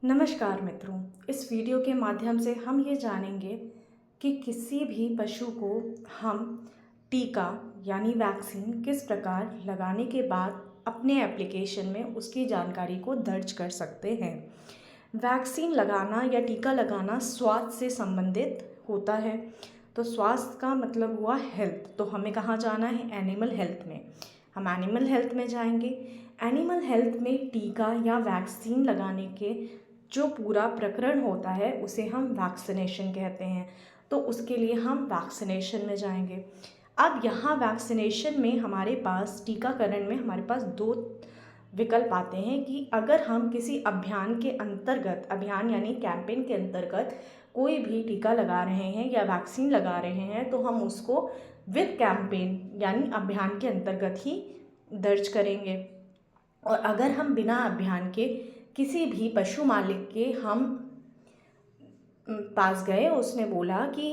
नमस्कार मित्रों, इस वीडियो के माध्यम से हम ये जानेंगे कि किसी भी पशु को हम टीका यानी वैक्सीन किस प्रकार लगाने के बाद अपने एप्लीकेशन में उसकी जानकारी को दर्ज कर सकते हैं। वैक्सीन लगाना या टीका लगाना स्वास्थ्य से संबंधित होता है। तो स्वास्थ्य का मतलब हुआ हेल्थ, तो हमें कहाँ जाना है? एनिमल हेल्थ में। हम एनिमल हेल्थ में जाएंगे। एनिमल हेल्थ में टीका या वैक्सीन लगाने के जो पूरा प्रकरण होता है उसे हम वैक्सीनेशन कहते हैं। तो उसके लिए हम वैक्सीनेशन में जाएंगे। अब यहाँ वैक्सीनेशन में हमारे पास, टीकाकरण में हमारे पास दो विकल्प आते हैं कि अगर हम किसी अभियान के अंतर्गत, अभियान यानी कैंपेन के अंतर्गत कोई भी टीका लगा रहे हैं या वैक्सीन लगा रहे हैं तो हम उसको विद कैंपेन यानी अभियान के अंतर्गत ही दर्ज करेंगे। और अगर हम बिना अभियान के किसी भी पशु मालिक के हम पास गए, उसने बोला कि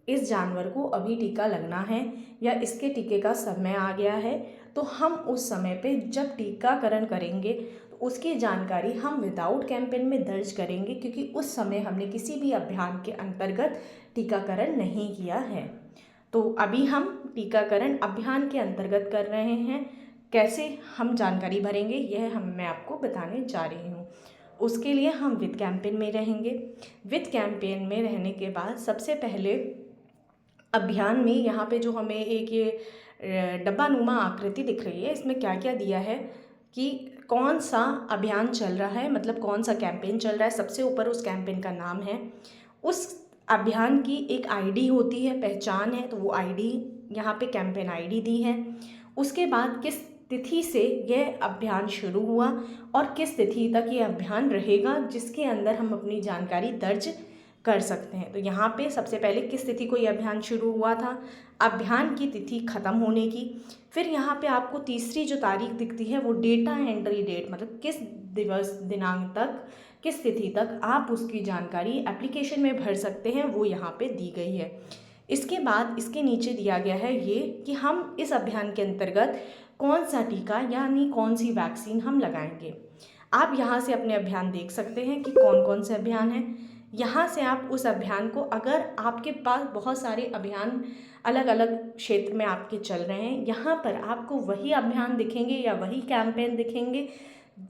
इस जानवर को अभी टीका लगना है या इसके टीके का समय आ गया है, तो हम उस समय पे जब टीकाकरण करेंगे तो उसकी जानकारी हम विदाउट कैंपेन में दर्ज करेंगे, क्योंकि उस समय हमने किसी भी अभियान के अंतर्गत टीकाकरण नहीं किया है। तो अभी हम टीकाकरण अभियान के अंतर्गत कर रहे हैं। कैसे हम जानकारी भरेंगे यह मैं आपको बताने जा रही हूँ। उसके लिए हम विद कैंपेन में रहेंगे। विद कैंपेन में रहने के बाद सबसे पहले अभियान में यहाँ पे जो हमें एक ये डब्बानुमा आकृति दिख रही है, इसमें क्या क्या दिया है कि कौन सा अभियान चल रहा है, मतलब कौन सा कैंपेन चल रहा है। सबसे ऊपर उस कैंपेन का नाम है, उस अभियान की एक आईडी होती है, पहचान है, तो वो आईडी यहाँ पे कैंपेन आईडी दी है। उसके बाद किस तिथि से यह अभियान शुरू हुआ और किस तिथि तक ये अभियान रहेगा, जिसके अंदर हम अपनी जानकारी दर्ज कर सकते हैं। तो यहाँ पे सबसे पहले किस तिथि को ये अभियान शुरू हुआ था, अभियान की तिथि ख़त्म होने की। फिर यहाँ पे आपको तीसरी जो तारीख दिखती है वो डेटा एंट्री डेट, मतलब किस दिवस दिनांक तक, किस तिथि तक आप उसकी जानकारी एप्लीकेशन में भर सकते हैं, वो यहाँ पे दी गई है। इसके बाद इसके नीचे दिया गया है ये कि हम इस अभियान के अंतर्गत कौन सा टीका यानी कौन सी वैक्सीन हम लगाएंगे। आप यहाँ से अपने अभियान देख सकते हैं कि कौन कौन से अभियान हैं। यहाँ से आप उस अभियान को, अगर आपके पास बहुत सारे अभियान अलग अलग क्षेत्र में आपके चल रहे हैं, यहाँ पर आपको वही अभियान दिखेंगे या वही कैंपेन दिखेंगे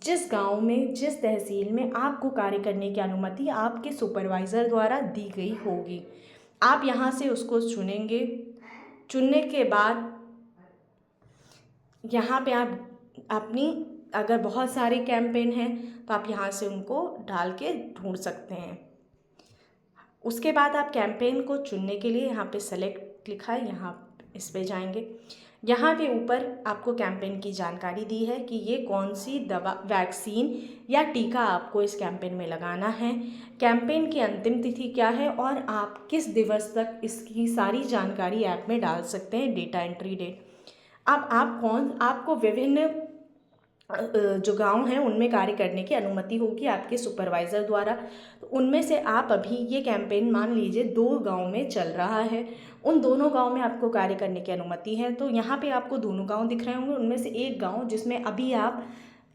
जिस गांव में, जिस तहसील में आपको कार्य करने की अनुमति आपके सुपरवाइज़र द्वारा दी गई होगी। आप यहाँ से उसको चुनेंगे। चुनने के बाद यहाँ पे आप अपनी, अगर बहुत सारे कैंपेन हैं तो आप यहाँ से उनको डाल के ढूंढ सकते हैं। उसके बाद आप कैंपेन को चुनने के लिए यहाँ पे सेलेक्ट लिखा है, यहाँ इस पे जाएंगे। यहाँ पे ऊपर आपको कैंपेन की जानकारी दी है कि ये कौन सी दवा, वैक्सीन या टीका आपको इस कैंपेन में लगाना है, कैंपेन की अंतिम तिथि क्या है और आप किस दिवस तक इसकी सारी जानकारी ऐप में डाल सकते हैं, डेटा एंट्री डेट। अब आपको विभिन्न जो गांव हैं उनमें कार्य करने की अनुमति होगी आपके सुपरवाइज़र द्वारा। तो उनमें से आप अभी ये कैंपेन मान लीजिए 2 गांव में चल रहा है, उन दोनों गांव में आपको कार्य करने की अनुमति है। तो यहाँ पे आपको दोनों गांव दिख रहे होंगे, उनमें से एक गांव जिसमें अभी आप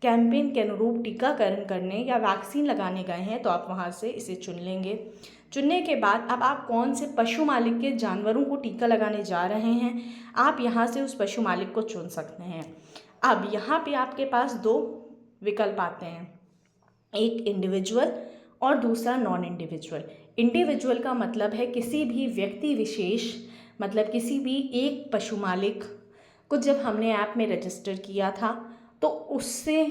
कैंपेन के अनुरूप टीकाकरण करने या वैक्सीन लगाने गए हैं, तो आप वहाँ से इसे चुन लेंगे। चुनने के बाद अब आप कौन से पशु मालिक के जानवरों को टीका लगाने जा रहे हैं, आप यहाँ से उस पशु मालिक को चुन सकते हैं। अब यहाँ पे आपके पास 2 विकल्प आते हैं, एक इंडिविजुअल और दूसरा नॉन इंडिविजुअल। इंडिविजुअल का मतलब है किसी भी व्यक्ति विशेष, मतलब किसी भी एक पशु मालिक को जब हमने ऐप में रजिस्टर किया था तो उससे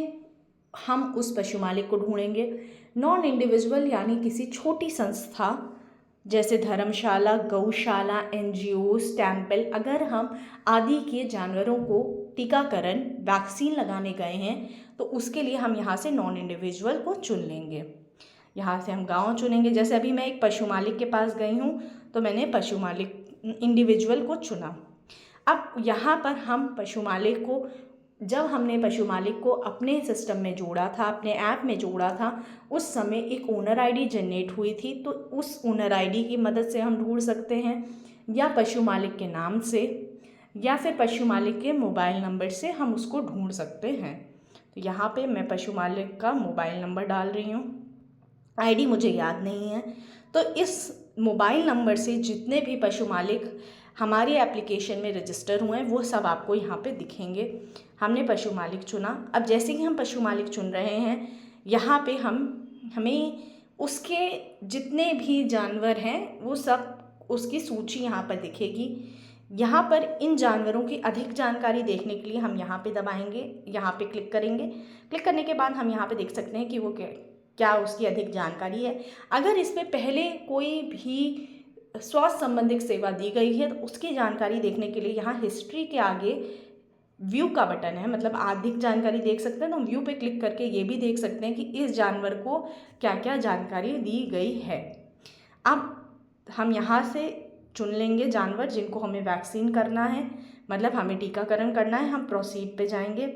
हम उस पशु मालिक को ढूंढेंगे। नॉन इंडिविजुअल यानी किसी छोटी संस्था जैसे धर्मशाला, गौशाला, एनजीओस, टेम्पल, अगर हम आदि के जानवरों को टीकाकरण वैक्सीन लगाने गए हैं तो उसके लिए हम यहाँ से नॉन इंडिविजुअल को चुन लेंगे। यहाँ से हम गांव चुनेंगे। जैसे अभी मैं एक पशु मालिक के पास गई हूँ तो मैंने पशु मालिक इंडिविजुअल को चुना। अब यहाँ पर हम पशु मालिक को, जब हमने पशु मालिक को अपने सिस्टम में जोड़ा था, अपने ऐप में जोड़ा था, उस समय एक ओनर आईडी जनरेट हुई थी। तो उस ओनर आईडी की मदद से हम ढूंढ सकते हैं, या पशु मालिक के नाम से या फिर पशु मालिक के मोबाइल नंबर से हम उसको ढूंढ सकते हैं। तो यहाँ पे मैं पशु मालिक का मोबाइल नंबर डाल रही हूँ। आईडी मुझे याद नहीं है। तो इस मोबाइल नंबर से जितने भी पशु मालिक हमारे एप्लीकेशन में रजिस्टर हुए हैं वो सब आपको यहाँ पे दिखेंगे। हमने पशु मालिक चुना। अब जैसे कि हम पशु मालिक चुन रहे हैं, यहाँ पे हमें उसके जितने भी जानवर हैं वो सब उसकी सूची यहाँ पर दिखेगी। यहाँ पर इन जानवरों की अधिक जानकारी देखने के लिए हम यहाँ पे दबाएंगे, यहाँ पे क्लिक करेंगे। क्लिक करने के बाद हम यहाँ पे देख सकते हैं कि वो क्या उसकी अधिक जानकारी है। अगर इस पे पहले कोई भी स्वास्थ्य संबंधित सेवा दी गई है तो उसकी जानकारी देखने के लिए यहाँ हिस्ट्री के आगे व्यू का बटन है, मतलब अधिक जानकारी देख सकते हैं। तो व्यू पे क्लिक करके ये भी देख सकते हैं कि इस जानवर को क्या क्या जानकारी दी गई है। अब हम यहाँ से चुन लेंगे जानवर जिनको हमें वैक्सीन करना है, मतलब हमें टीकाकरण करना है। हम प्रोसीड पे जाएंगे।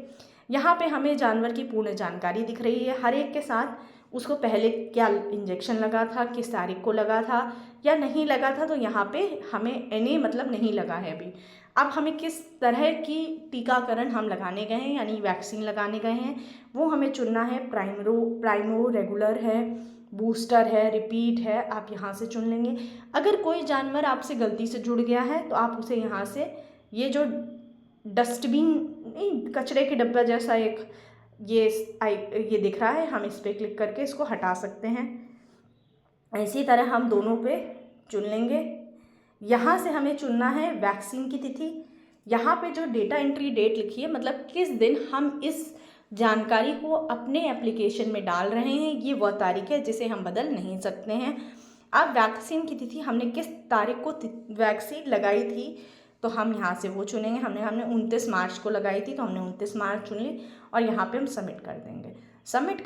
यहाँ पे हमें जानवर की पूर्ण जानकारी दिख रही है, हर एक के साथ उसको पहले क्या इंजेक्शन लगा था, किस तारीख को लगा था या नहीं लगा था। तो यहाँ पे हमें एनी मतलब नहीं लगा है अभी। अब हमें किस तरह की टीकाकरण हम लगाने गए हैं यानी वैक्सीन लगाने गए हैं वो हमें चुनना है। प्राइमो रेगुलर है, बूस्टर है, रिपीट है, आप यहाँ से चुन लेंगे। अगर कोई जानवर आपसे गलती से जुड़ गया है तो आप उसे यहाँ से ये जो डस्टबिन नहीं कचरे के डब्बा जैसा एक ये दिख रहा है, हम इस पर क्लिक करके इसको हटा सकते हैं। इसी तरह हम दोनों पे चुन लेंगे। यहाँ से हमें चुनना है वैक्सीन की तिथि। यहाँ पे जो डेटा एंट्री डेट लिखी है मतलब किस दिन हम इस जानकारी को अपने एप्लीकेशन में डाल रहे हैं, ये वह तारीख है जिसे हम बदल नहीं सकते हैं। अब वैक्सीन की तिथि हमने किस तारीख को वैक्सीन लगाई थी तो हम यहाँ से वो चुनेंगे। हमने 29 मार्च को लगाई थी तो हमने 29 मार्च चुन ली और यहाँ पे हम सबमिट कर देंगे। सबमिट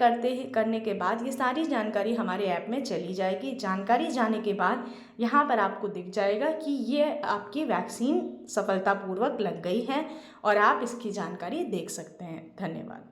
करने के बाद ये सारी जानकारी हमारे ऐप में चली जाएगी। जानकारी जाने के बाद यहाँ पर आपको दिख जाएगा कि ये आपकी वैक्सीन सफलतापूर्वक लग गई है और आप इसकी जानकारी देख सकते हैं। धन्यवाद।